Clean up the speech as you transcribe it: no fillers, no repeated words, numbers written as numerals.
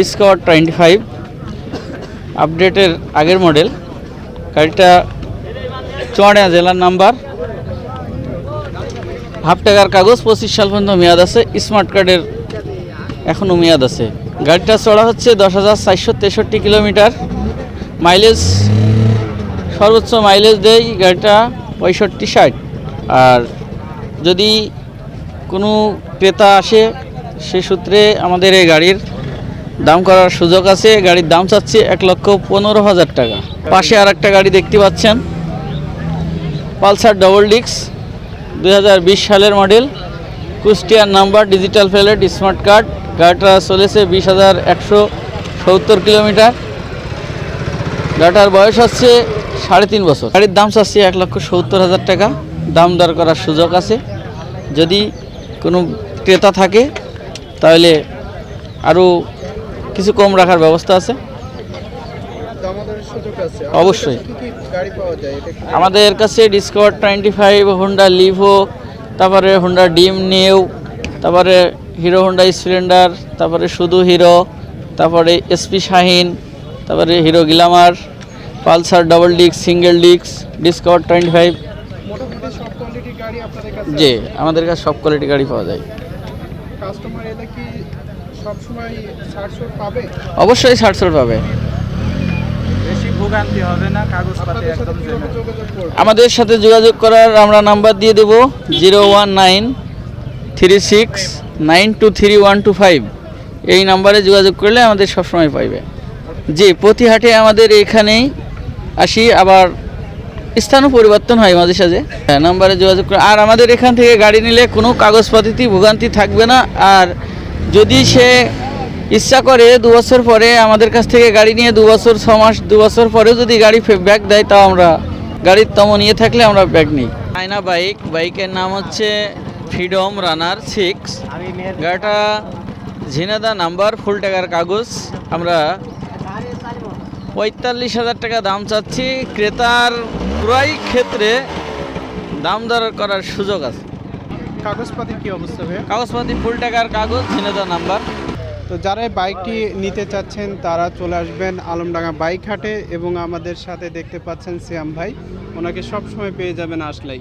Discover 25 আপডেটের আগের model. গাড়িটা চুয়াডাঙ্গা জেলার নাম্বার, হাফ টাকার কাগজ, 25 সাল পর্যন্ত মেয়াদ আছে। স্মার্ট কার্ডের এখনও মেয়াদ আছে। গাড়িটা চড়া হচ্ছে 10,463 কিলোমিটার। মাইলেজ সর্বোচ্চ মাইলেজ দেয় গাড়িটা 65-60। আর যদি কোনো ক্রেতা আসে সে সূত্রে আমাদের এই গাড়ির দাম করার সুযোগ আছে। গাড়ির দাম চাচ্ছে 1,15,000 টাকা। পাশে আর একটা গাড়ি দেখতে পাচ্ছেন, পালসার ডবল ডিস্ক, 2020 সালের মডেল, কুষ্টিয়ার number, digital plate, smart card. গাড়িটা চলেছে 20,170 কিলোমিটার। গাড়িটার বয়স হচ্ছে 3.5 বছর। গাড়ির দাম চাচ্ছে 1,70,000 টাকা। দাম দর করার সুযোগ আছে। যদি কোনো ক্রেতা থাকে তাহলে আরও কিছু কম রাখার ব্যবস্থা আছে। অবশ্যই আমাদের কাছে ডিসকভার 25, হোন্ডা লিভো, তারপরে হোন্ডা ডিম নিউ, তারপরে হিরো হোন্ডা স্প্লেন্ডার, তারপরে শুধু হিরো, তারপরে এসপি শাহিন, তারপরে hero Glamour, Pulsar double disc, single disc, discover 25। জি, আমাদের কাছে সব কোয়ালিটি গাড়ি পাওয়া যায়। অবশ্যই 60 পাবে। আমাদের সাথে যোগাযোগ করার আমরা নাম্বার দিয়ে দেব 01936923125। এই নাম্বারে যোগাযোগ করলে আমাদের সবসময় পাইবে। জি, প্রতি হাটে আমাদের এখানেই আসি, আবার স্থানও পরিবর্তন হয় মাঝে সাঝে। নাম্বারে যোগাযোগ করে। আর আমাদের এখান থেকে গাড়ি নিলে কোনো কাগজপাতিতে ভোগান্তি থাকবে না। আর যদি সে ইচ্ছা করে 2 বছর পরে আমাদের কাছ থেকে গাড়ি নিয়ে 2 বছর 6 মাস 2 বছর পরেও যদি গাড়ি ব্যাক দেয়, তাও আমরা গাড়ির তম নিয়ে থাকলে আমরা ব্যাক নিই। আয়না বাইকের নাম হচ্ছে ফ্রিডম রানার 6। গাড়িটা ঝিনাদা নাম্বার, ফুল টাকার কাগজ। আমরা 45,000 টাকা দাম চাচ্ছি। ক্রেতার ক্রয় ক্ষেত্রে দাম দর করার সুযোগ আছে। কাগজপাতির কি অবস্থা ভাই? কাগজপাতি ফুল টাকার কাগজ, ঝিনাদা নাম্বার। তো যারা বাইকটি নিতে চাচ্ছেন তারা চলে আসবেন আলমডাঙ্গা বাইক হাটে, এবং আমাদের সাথে দেখতে পাচ্ছেন সিয়াম ভাই, ওনাকে সব সময় পেয়ে যাবেন আসলেই।